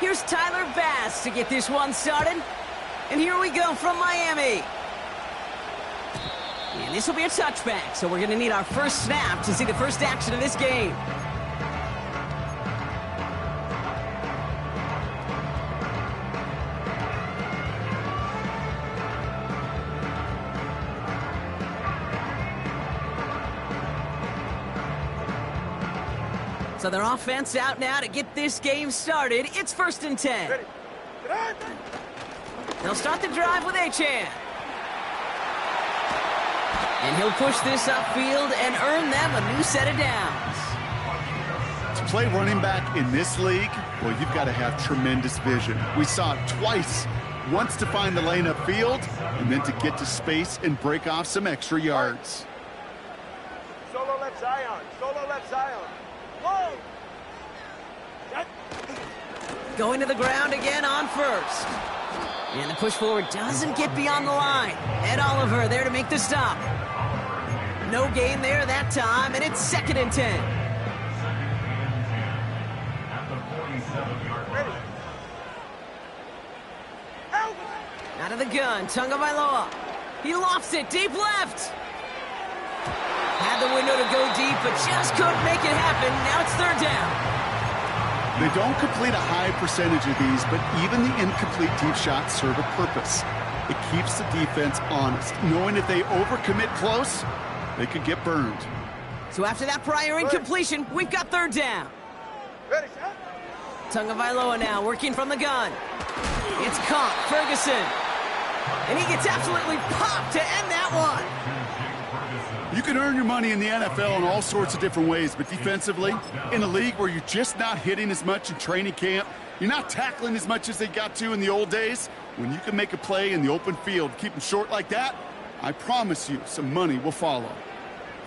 Here's Tyler Bass to get this one started. And here we go from Miami. And this will be a touchback, so we're going to need our first snap to see the first action of this game. So their offense out now to get this game started. It's 1st and 10. They'll start the drive with Achane. And he'll push this upfield and earn them a new set of downs. To play running back in this league, well, you've got to have tremendous vision. We saw it twice. Once to find the lane upfield, and then to get to space and break off some extra yards. Solo left Zion. Solo left Zion. Whoa! Going to the ground again on first. And the push forward doesn't get beyond the line. Ed Oliver there to make the stop. No gain there that time, and it's 2nd and 10. Out of the gun, Tagovailoa. He lofts it deep left. Had the window to go deep, but just couldn't make it happen. Now it's 3rd down. They don't complete a high percentage of these, but even the incomplete deep shots serve a purpose. It keeps the defense honest, knowing if they overcommit close, they could get burned. So after that prior incompletion, we've got 3rd down. Tagovailoa now working from the gun. It's caught, Ferguson. And he gets absolutely popped to end that one. You can earn your money in the NFL in all sorts of different ways, but defensively, in a league where you're just not hitting as much in training camp, you're not tackling as much as they got to in the old days, when you can make a play in the open field, keep them short like that, I promise you some money will follow.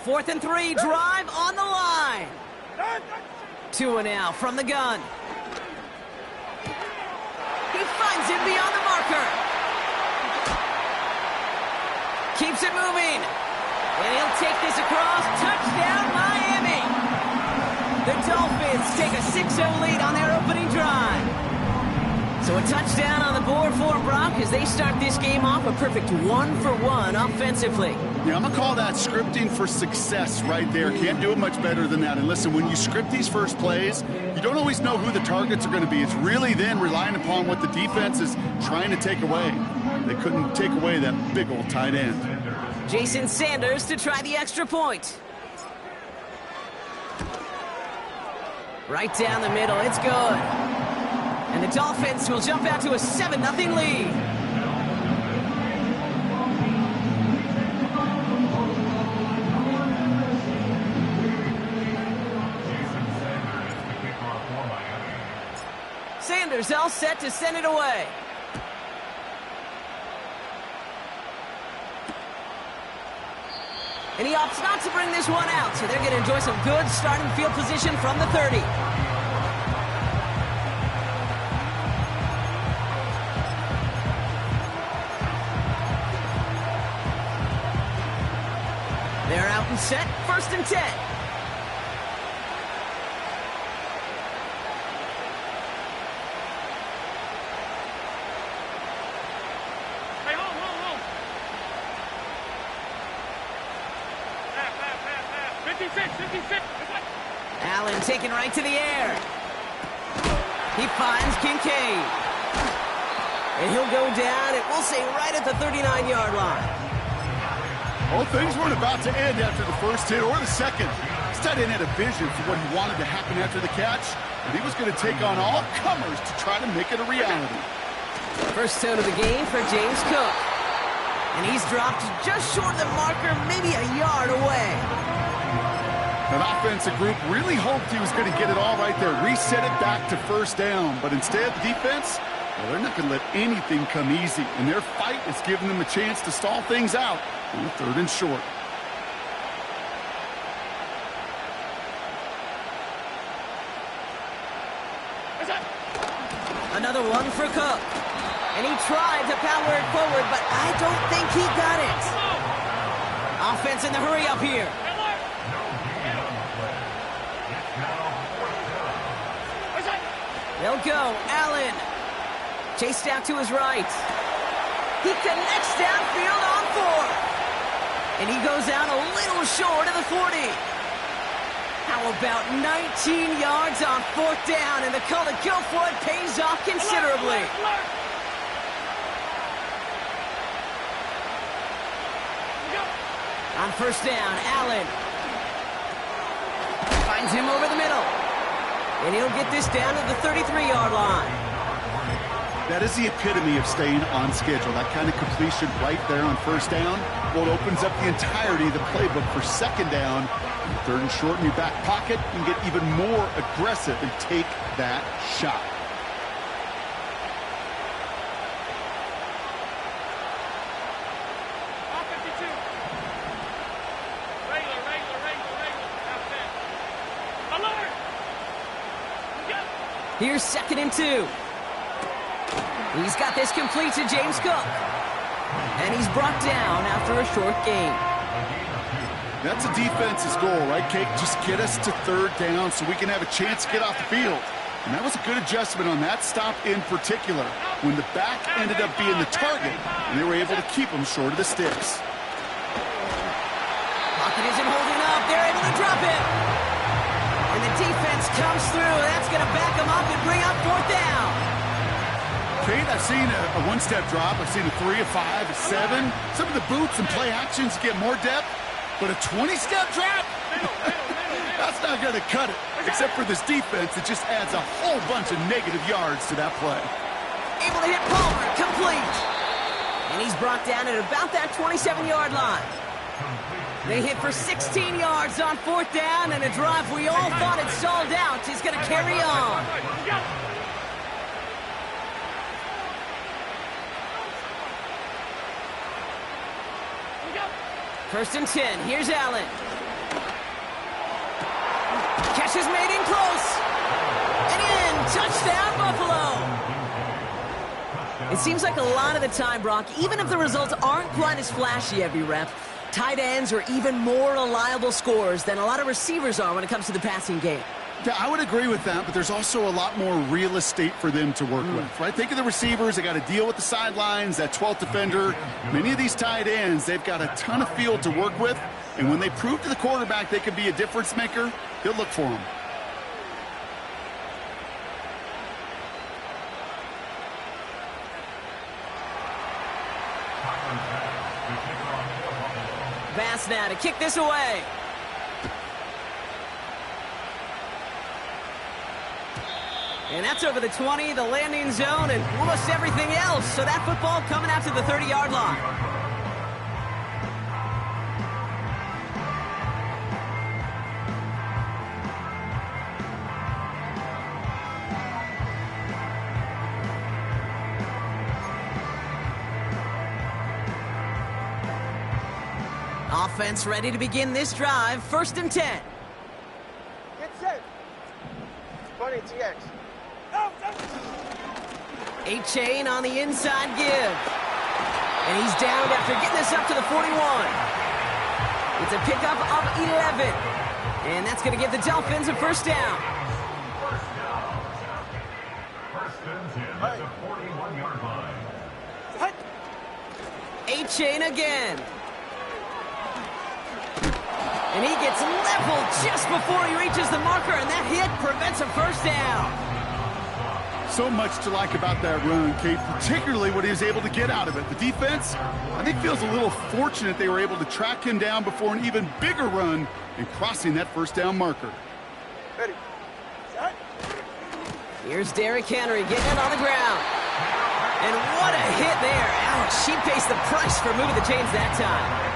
4th and 3, drive on the line. 2 and out from the gun. He finds it beyond the marker. Keeps it moving. And he'll take this across. Touchdown, Miami. The Dolphins take a 6-0 lead on their opening drive. So a touchdown on the board for them, Brock, as they start this game off a perfect 1-for-1 offensively. Yeah, I'm going to call that scripting for success right there. Can't do it much better than that. And listen, when you script these first plays, you don't always know who the targets are going to be. It's really then relying upon what the defense is trying to take away. They couldn't take away that big old tight end. Jason Sanders to try the extra point. Right down the middle, it's good. And the Dolphins will jump out to a 7-0 lead. Sanders all set to send it away. And he opts not to bring this one out, so they're going to enjoy some good starting field position from the 30. They're out and set, 1st and 10. Allen taken right to the air. He finds Kincaid. And he'll go down, and we'll say right at the 39-yard line. Well, things weren't about to end after the first hit or the second. This tight end had a vision for what he wanted to happen after the catch, and he was going to take on all comers to try to make it a reality. First tone of the game for James Cook. And he's dropped just short of the marker, maybe a yard away. That offensive group really hoped he was going to get it all right there, reset it back to 1st down. But instead, the defense, well, they're not going to let anything come easy. And their fight is giving them a chance to stall things out on 3rd and short. Another one for Cook. And he tried to power it forward, but I don't think he got it. Offense in the hurry up here. They'll go. Allen. Chased out to his right. He connects downfield on 4. And he goes out a little short of the 40. How about 19 yards on 4th down? And the call to go for it pays off considerably. On 1st down, Allen finds him over the middle. And he'll get this down to the 33-yard line. That is the epitome of staying on schedule. That kind of completion right there on 1st down. Well, it opens up the entirety of the playbook for 2nd down. 3rd and short in your back pocket. You can get even more aggressive and take that shot. Here's 2nd and 2. He's got this complete to James Cook. And he's brought down after a short gain. That's a defense's goal, right, Kate? Just get us to 3rd down so we can have a chance to get off the field. And that was a good adjustment on that stop in particular, when the back ended up being the target, and they were able to keep him short of the sticks. Pocket isn't holding up. They're able to drop it. And the defense comes through. That's going to back them up and bring up 4th down. Kate, I've seen a one-step drop. I've seen a 3, a 5, a 7. Some of the boots and play actions get more depth, but a 20-step drop? That's not going to cut it. Except for this defense, it just adds a whole bunch of negative yards to that play. Able to hit Palmer, complete. And he's brought down at about that 27-yard line. They hit for 16 yards on 4th down, and a drive we all thought had stalled out is going to carry on. 1st and 10. Here's Allen. Catch is made in close. And in. Touchdown, Buffalo. It seems like a lot of the time, Brock, even if the results aren't quite as flashy every rep, tight ends are even more reliable scorers than a lot of receivers are when it comes to the passing game. Yeah, I would agree with that, but there's also a lot more real estate for them to work with, right? Think of the receivers. They got to deal with the sidelines, that 12th defender. Many of these tight ends, they've got a ton of field to work with, and when they prove to the quarterback they can be a difference maker, he'll look for them. Bass now to kick this away. And that's over the 20, the landing zone, and almost everything else. So that football coming out to the 30-yard line. Offense ready to begin this drive. 1st and 10. Get set. Bunny TX. A-Chain on the inside give. And he's down after getting this up to the 41. It's a pickup of 11. And that's going to give the Dolphins a 1st down. A-Chain again. And he gets leveled just before he reaches the marker, and that hit prevents a 1st down. So much to like about that run, Kate, particularly what he was able to get out of it. The defense, I think, feels a little fortunate they were able to track him down before an even bigger run and crossing that 1st down marker. Ready. Set. Here's Derrick Henry getting it on the ground. And what a hit there. Ouch, she pays the price for moving the chains that time.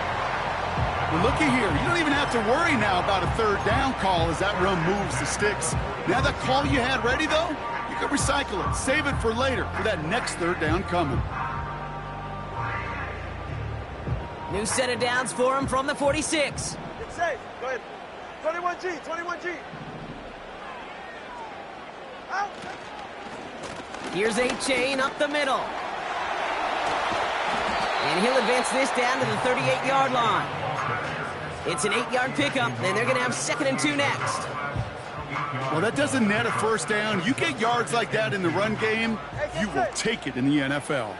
Well, looky here. You don't even have to worry now about a 3rd down call as that run moves the sticks. Now that call you had ready, though, you can recycle it. Save it for later for that next 3rd down coming. New set of downs for him from the 46. Get safe. Go ahead. 21G. 21G. Out. Here's A-Chain up the middle. And he'll advance this down to the 38-yard line. It's an 8-yard pickup, and they're going to have 2nd and 2 next. Well, Oh, that doesn't net a first down. You get yards like that in the run game, you will take it in the NFL.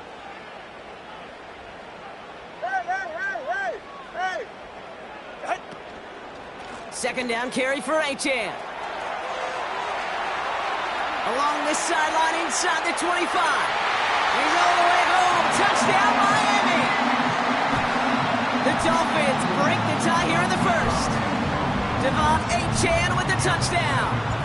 Second down carry for Achane. Along this sideline inside the 25. He's all the way home. Touchdown, Miami! The Dolphins break the tie here in the first. Devon Achane with the touchdown.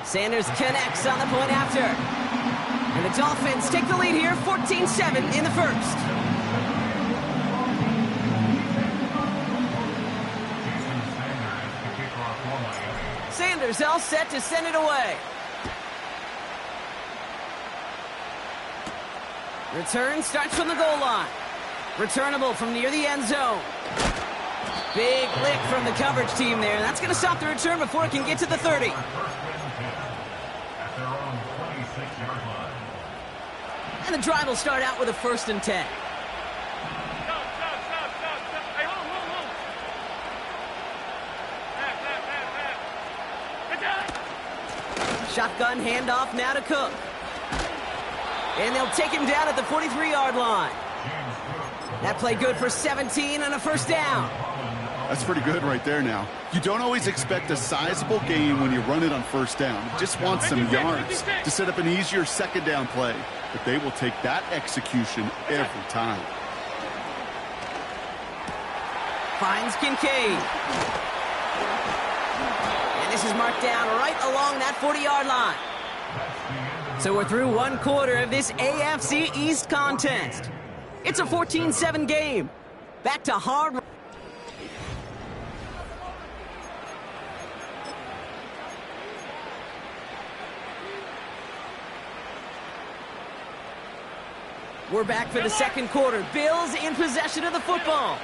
Sanders connects on the point after. And the Dolphins take the lead here, 14-7 in the first. Sanders all set to send it away. Return starts from the goal line. Returnable from near the end zone. Big lick from the coverage team there. That's going to stop the return before it can get to the 30. And the drive will start out with a 1st and 10. Shotgun handoff now to Cook. And they'll take him down at the 43-yard line. That play good for 17 and a 1st down. That's pretty good right there now. You don't always expect a sizable gain when you run it on 1st down. You just want some yards to set up an easier 2nd down play. But they will take that execution every time. Finds Kincaid. And this is marked down right along that 40-yard line. So we're through one quarter of this AFC East contest. It's a 14-7 game. Back to hard. We're back for the second quarter. Bills in possession of the football.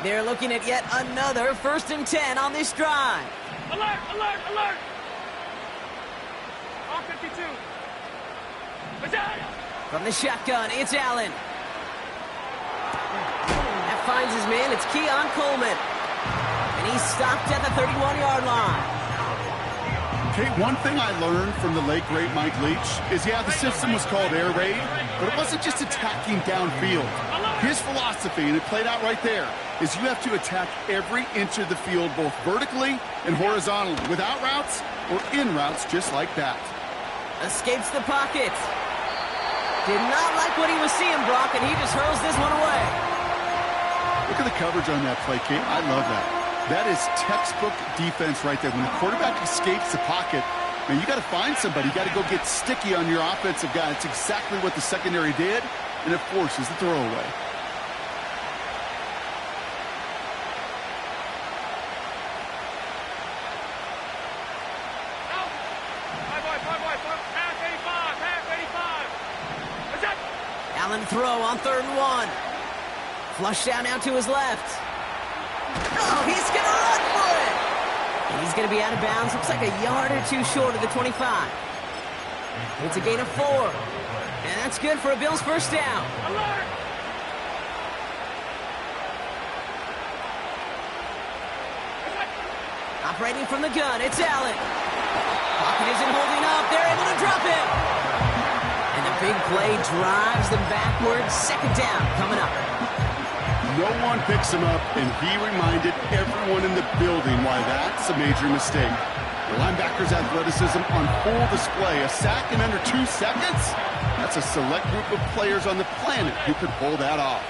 They're looking at yet another 1st and 10 on this drive. Alert, alert, alert! On 52. From the shotgun, it's Allen. That finds his man. It's Keon Coleman. And he's stopped at the 31-yard line. Okay, one thing I learned from the late, great Mike Leach is, yeah, the system was called air raid, but it wasn't just attacking downfield. His philosophy, and it played out right there, is you have to attack every inch of the field, both vertically and horizontally, without routes or in routes just like that. Escapes the pocket. Did not like what he was seeing, Brock, and he just hurls this one away. Look at the coverage on that play, Kate. I love that. That is textbook defense right there. When the quarterback escapes the pocket, man, you got to find somebody. You got to go get sticky on your offensive guy. It's exactly what the secondary did, and it forces the throwaway. Allen throw on 3rd and 1. Flush down now to his left. Oh, he's going to run for it. And he's going to be out of bounds. Looks like a yard or two short of the 25. It's a gain of 4. And that's good for a Bills 1st down. Alert! Operating from the gun, it's Allen. Pocket isn't holding up. They're able to drop him. And the big play drives them backwards. 2nd down coming up. No one picks him up, and he reminded everyone in the building why that's a major mistake. The linebacker's athleticism on full display. A sack in under 2 seconds? That's a select group of players on the planet who could pull that off.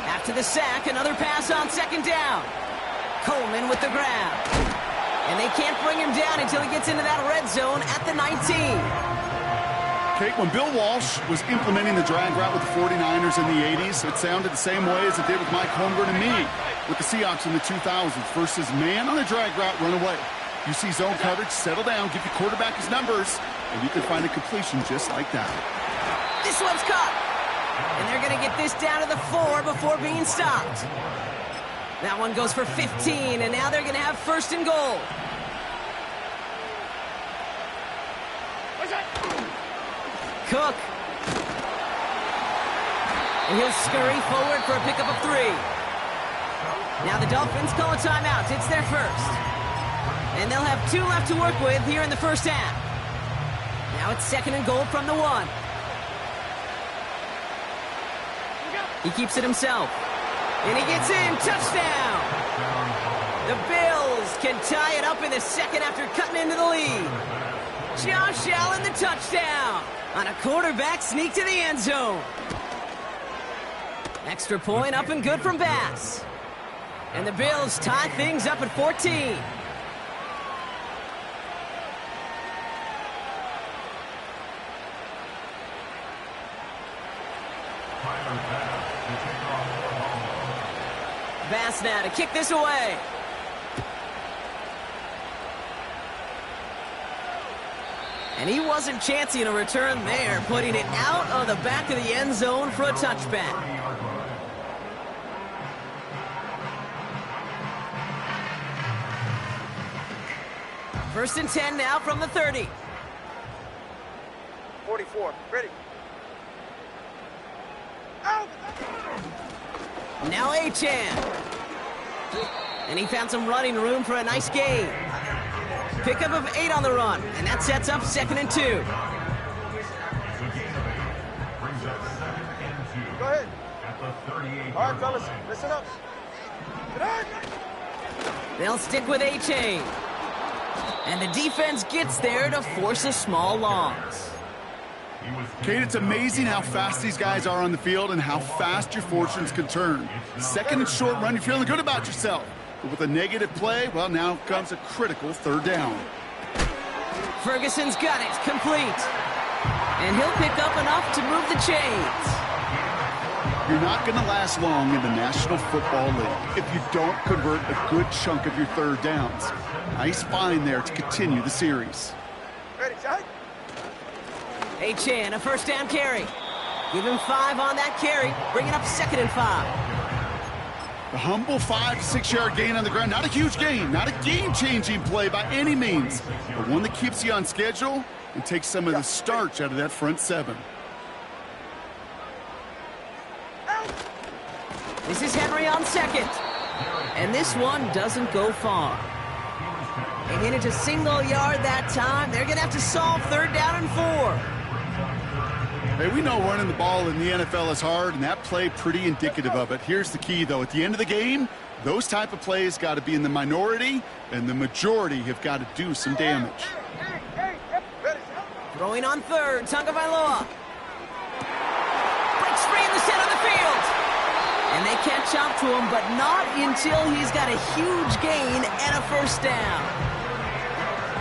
After the sack, another pass on 2nd down. Coleman with the grab. And they can't bring him down until he gets into that red zone at the 19. Kate, when Bill Walsh was implementing the drag route with the 49ers in the 80s, it sounded the same way as it did with Mike Holmgren and me with the Seahawks in the 2000s. Versus man on the drag route, run away. You see zone coverage, settle down, give your quarterback his numbers, and you can find a completion just like that. This one's caught. And they're going to get this down to the 4 before being stopped. That one goes for 15, and now they're going to have 1st and goal. Cook And he'll scurry forward for a pickup of 3. Now the Dolphins call a timeout. It's their first. And they'll have 2 left to work with here in the first half. Now it's 2nd and goal from the 1. He keeps it himself. And he gets in. Touchdown! The Bills can tie it up in the second after cutting into the lead. Josh Allen, the touchdown on a quarterback sneak to the end zone. Extra point up and good from Bass. And the Bills tie things up at 14. Bass now to kick this away. And he wasn't chancing a return there, putting it out of the back of the end zone for a touchback. First and 10 now from the 30. 44, ready. Out! Now Achane. And he found some running room for a nice gain. Pickup of 8 on the run, and that sets up 2nd and 2. Go ahead. All right, fellas, listen up. They'll stick with Achane. And the defense gets there to force a small loss. Kate, it's amazing how fast these guys are on the field and how fast your fortunes can turn. 2nd and short run, you're feeling good about yourself. But with a negative play, well, now comes a critical 3rd down. Ferguson's got it, complete. And he'll pick up enough to move the chains. You're not going to last long in the National Football League if you don't convert a good chunk of your 3rd downs. Nice find there to continue the series. Ready, side. Achane, a 1st down carry. Give him 5 on that carry, bringing up 2nd and 5. A humble 5 to 6 yard gain on the ground. Not a huge gain, not a game-changing play by any means, but one that keeps you on schedule and takes some of the starch out of that front 7. This is Henry on 2nd. And this one doesn't go far. They hit it to single yard that time. They're going to have to solve 3rd down and 4. Hey, we know running the ball in the NFL is hard, and that play pretty indicative of it. Here's the key, though. At the end of the game, those type of plays got to be in the minority, and the majority have got to do some damage. Throwing on 3rd, Tagovailoa. Breaks free in the center of the field. And they catch up to him, but not until he's got a huge gain and a 1st down.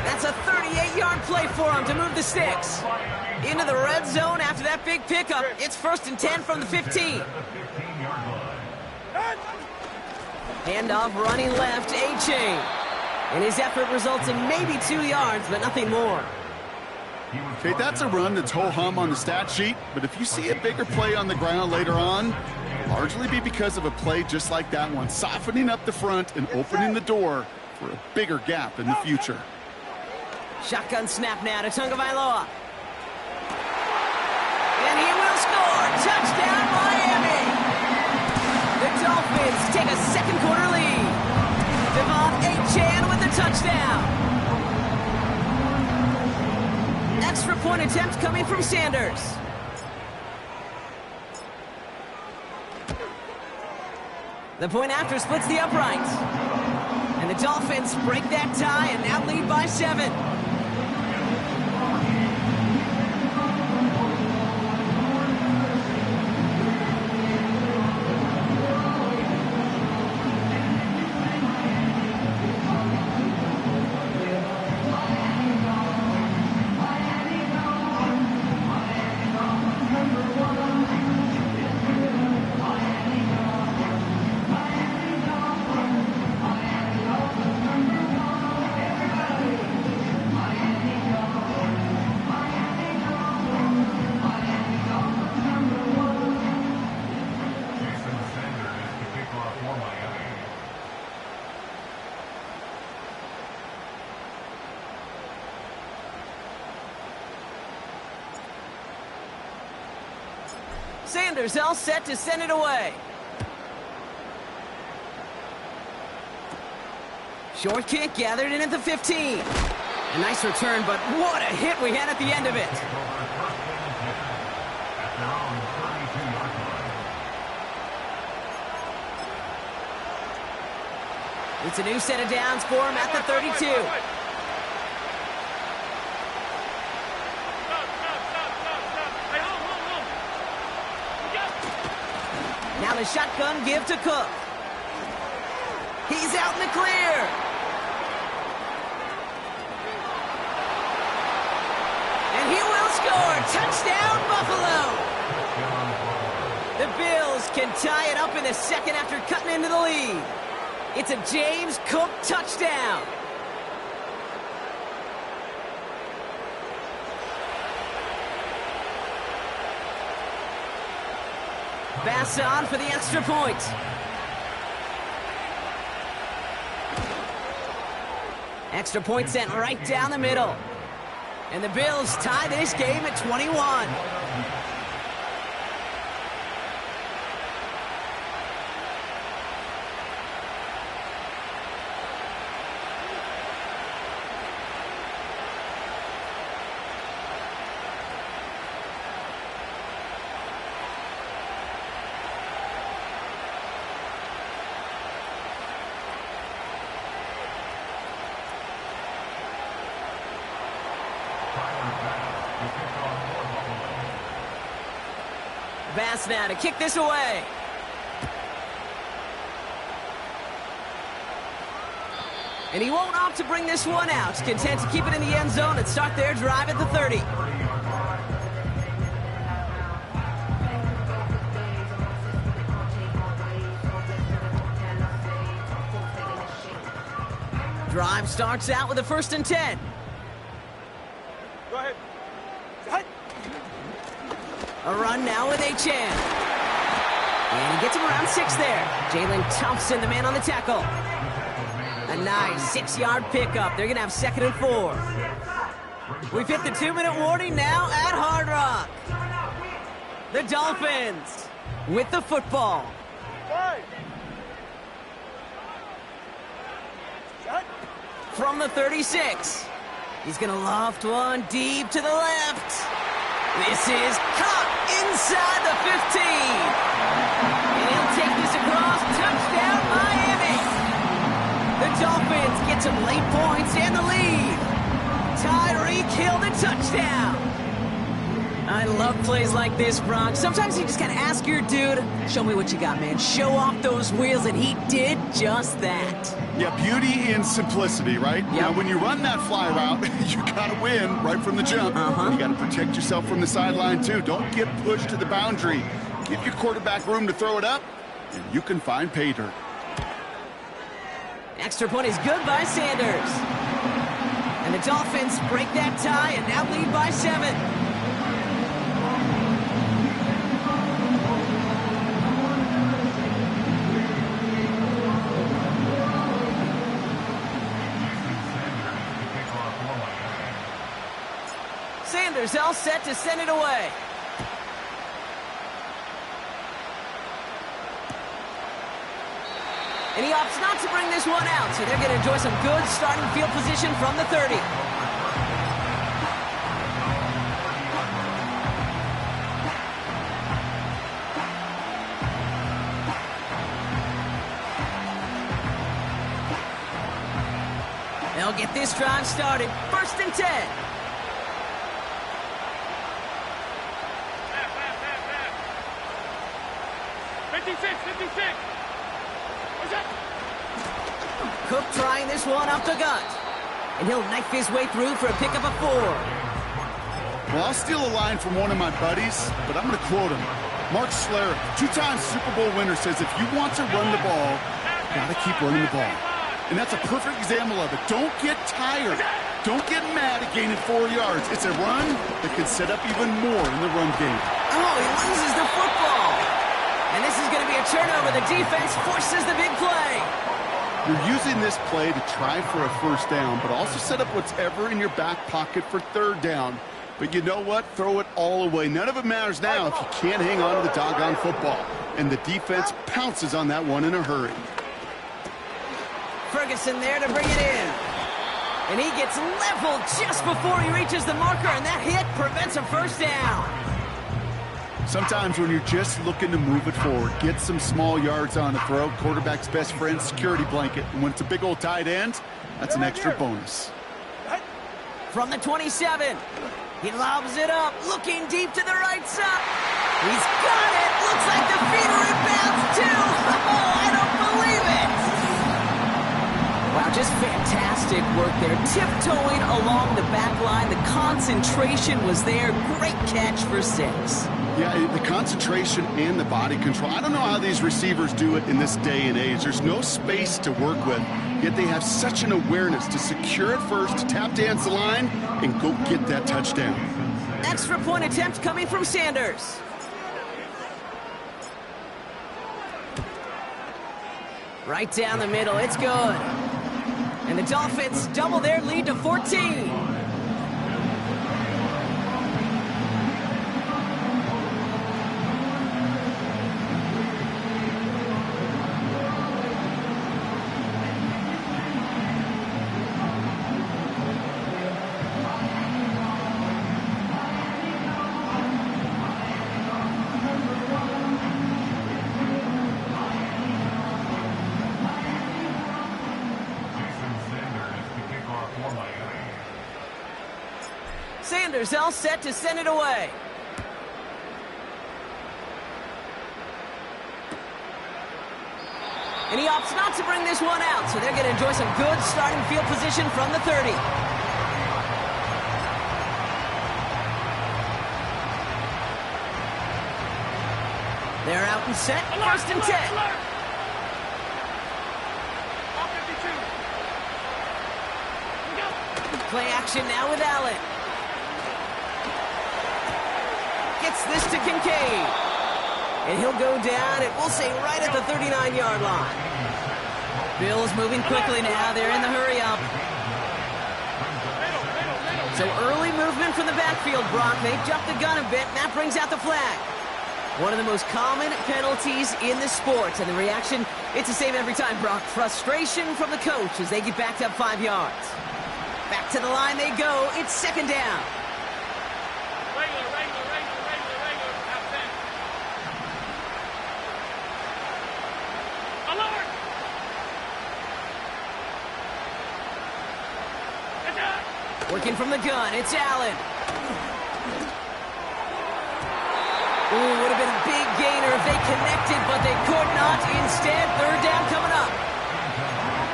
That's a 38-yard play for him to move the sticks. Into the red zone after that big pickup. It's 1st and 10 from the 15. Handoff running left, Achane. And his effort results in maybe 2 yards, but nothing more. Okay, that's a run that's ho-hum on the stat sheet, but if you see a bigger play on the ground later on, largely be because of a play just like that one, softening up the front and opening the door for a bigger gap in the future. Shotgun snap now to Tagovailoa. And he will score. Touchdown, Miami. The Dolphins take a 2nd quarter lead. Devon Achane with the touchdown. Extra point attempt coming from Sanders. The point after splits the uprights. And the Dolphins break that tie and now lead by 7. Sanders all set to send it away. Short kick gathered in at the 15. A nice return, but what a hit we had at the end of it. It's a new set of downs for him at the 32. Now the shotgun give to Cook. He's out in the clear. And he will score. Touchdown, Buffalo. The Bills can tie it up in the second after cutting into the lead. It's a James Cook touchdown. Bass on for the extra point. Extra point sent right down the middle. And the Bills tie this game at 21. Bass now to kick this away. And he won't opt to bring this one out. Content to keep it in the end zone and start their drive at the 30. Drive starts out with a 1st and 10. Go ahead. A run now with H.N. And he gets him around 6 there. Jalen Thompson, the man on the tackle. A nice 6-yard pickup. They're going to have 2nd and 4. We've hit the 2-minute warning now at Hard Rock. The Dolphins with the football. From the 36. He's going to loft one deep to the left. This is caught inside the 15. And he'll take this across. Touchdown, Miami. The Dolphins get some late points and the lead. Tyreek Hill the touchdown. I love plays like this, Bronx. Sometimes you just got to ask your dude, show me what you got, man. Show off those wheels, and he did just that. Yeah, beauty in simplicity, right? Yep. Now, when you run that fly route, you got to win right from the jump. You got to protect yourself from the sideline, too. Don't get pushed to the boundary. Give your quarterback room to throw it up, and you can find pay dirt. Extra point is good by Sanders. And the Dolphins break that tie and now lead by 7. Sanders all set to send it away. And he opts not to bring this one out, so they're going to enjoy some good starting field position from the 30. They'll get this drive started. 1st and 10. Cook trying this one up the gut. And he'll knife his way through for a pickup of 4. Well, I'll steal a line from one of my buddies, but I'm going to quote him. Mark Schlereth, 2-time Super Bowl winner, says if you want to run the ball, you got to keep running the ball. And that's a perfect example of it. Don't get tired. Don't get mad at gaining 4 yards. It's a run that can set up even more in the run game. Oh, he loses the football. And this is going to be a turnover. The defense forces the big play. You're using this play to try for a 1st down, but also set up whatever in your back pocket for 3rd down. But you know what? Throw it all away. None of it matters now if you can't hang on to the doggone football. And the defense pounces on that one in a hurry. Ferguson there to bring it in. And he gets leveled just before he reaches the marker, and that hit prevents a first down. Sometimes when you're just looking to move it forward, get some small yards on the throw, quarterback's best friend, security blanket. And when it's a big old tight end, that's an extra bonus. From the 27, he lobs it up, looking deep to the right side. He's got it. Looks like the feet are in bounds, too. Oh, I don't believe it. Wow, just fantastic work there. Tiptoeing along the back line. The concentration was there. Great catch for 6. Yeah, the concentration and the body control. I don't know how these receivers do it in this day and age. There's no space to work with, yet they have such an awareness to secure it first, to tap dance the line, and go get that touchdown. Extra point attempt coming from Sanders. Right down the middle, it's good. And the Dolphins double their lead to 14. Sanders all set to send it away. And he opts not to bring this one out, so they're going to enjoy some good starting field position from the 30. They're out and set, first and 10. Play action now with Allen. Gets this to Kincaid. And he'll go down, and we'll say right at the 39-yard line. Bills moving quickly now. They're in the hurry-up. So early movement from the backfield, Brock. They jumped the gun a bit, and that brings out the flag. One of the most common penalties in the sport. And the reaction, it's the same every time, Brock. Frustration from the coach as they get backed up 5 yards. Back to the line they go. It's second down. Working from the gun, it's Allen. Ooh, would have been a big gainer if they connected, but they could not. Instead, third down coming up.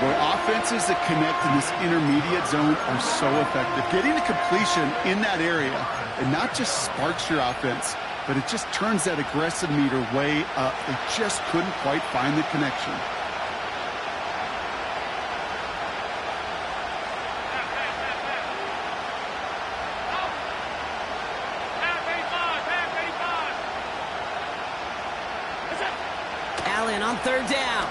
Boy, offenses that connect in this intermediate zone are so effective. Getting the completion in that area, it not just sparks your offense, but it just turns that aggressive meter way up. They just couldn't quite find the connection. Allen on third down.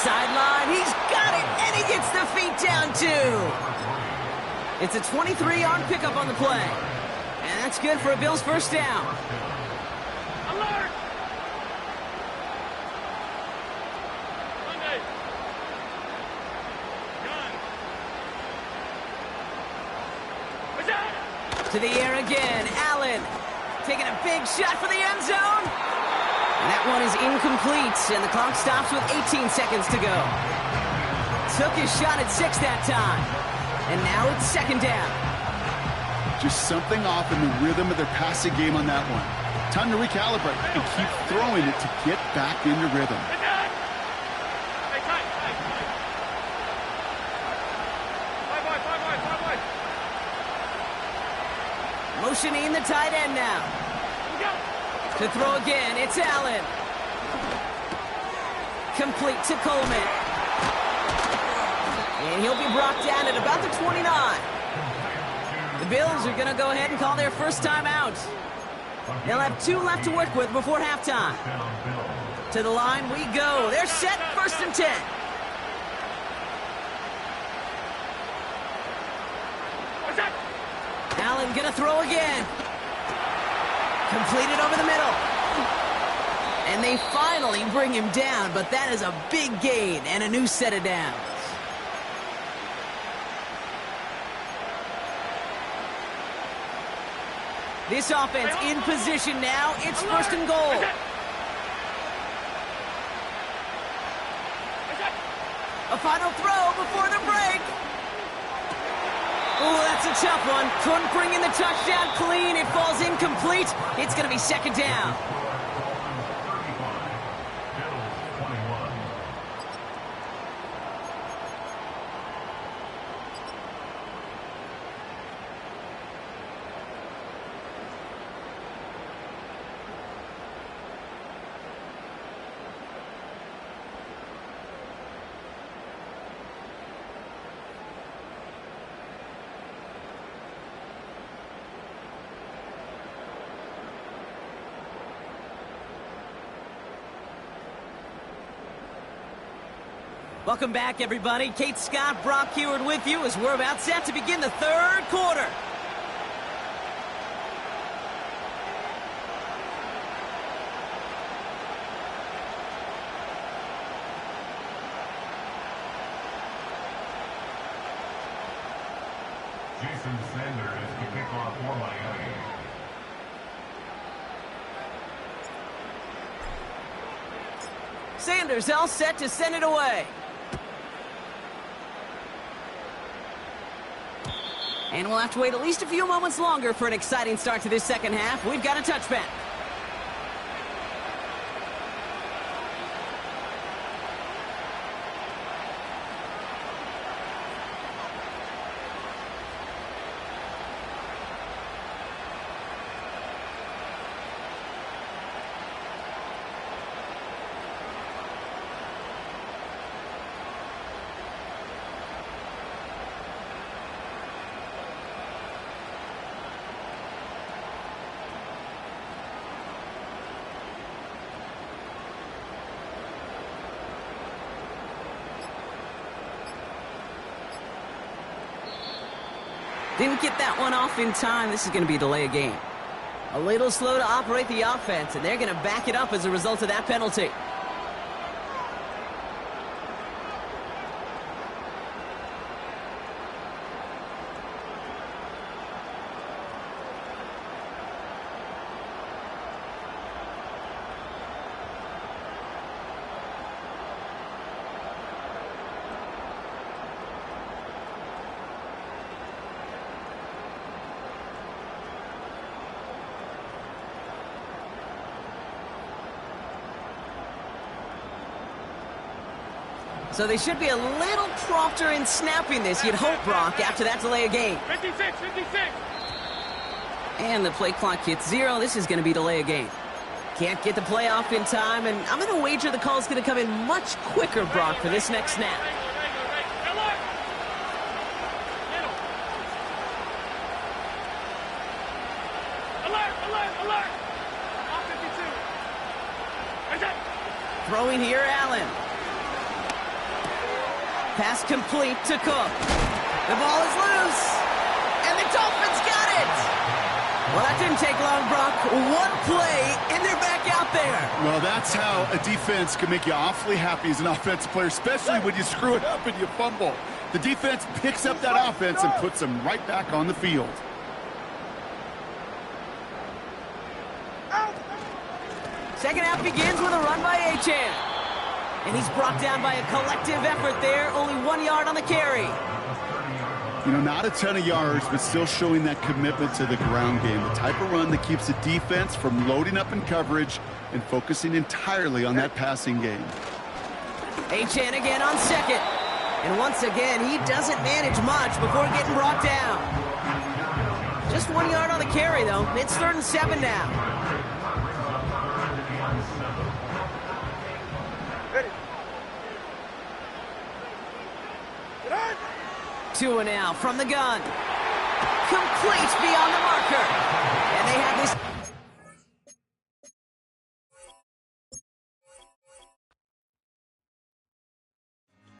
Sideline, he's got it, and he gets the feet down too. It's a 23-yard pickup on the play. And that's good for a Bills first down. Alert! To the air again, Allen taking a big shot for the end zone. And that one is incomplete, and the clock stops with 18 seconds to go. Took his shot at 6 that time. And now it's second down. Just something off in the rhythm of their passing game on that one. Time to recalibrate and keep throwing it to get back into rhythm. Motioning the tight end now. To throw again, it's Allen. Complete to Coleman. And he'll be brought down at about the 29. The Bills are going to go ahead and call their first time out. They'll have 2 left to work with before halftime. To the line we go. They're set, first and 10. What's that? Allen gonna throw again. Completed over the middle. And they finally bring him down, but that is a big gain and a new set of downs. This offense in position now. It's first and goal. A final throw before the break. Oh, that's a tough one. Couldn't bring in the touchdown clean. It falls incomplete. It's going to be second down. Welcome back, everybody. Kate Scott, Brock Heward with you as we're about set to begin the third quarter. Jason Sanders to kick off for Miami. Sanders all set to send it away. And we'll have to wait at least a few moments longer for an exciting start to this second half. We've got a touchback. Didn't get that one off in time. This is going to be a delay of game. A little slow to operate the offense, and they're going to back it up as a result of that penalty. So they should be a little prompter in snapping this, you'd hope, Brock, after that delay of game. 56. And the play clock hits 0. This is going to be delay of game. Can't get the play off in time, and I'm going to wager the call's going to come in much quicker, Brock, for this next snap. Alert! Throwing here, Allen. Pass complete to Cook. The ball is loose. And the Dolphins got it. Well, that didn't take long, Brock. One play, and they're back out there. Well, that's how a defense can make you awfully happy as an offensive player, especially when you screw it up and you fumble. The defense picks up that offense and puts them right back on the field. Second half begins with a run by Achane. And he's brought down by a collective effort there. Only 1 yard on the carry. You know, not a ton of yards, but still showing that commitment to the ground game. The type of run that keeps the defense from loading up in coverage and focusing entirely on that passing game. Achane again on second. And once again, he doesn't manage much before getting brought down. Just 1 yard on the carry, though. It's 3rd and 7 now. Tua now from the gun. Complete beyond the marker. And they have this...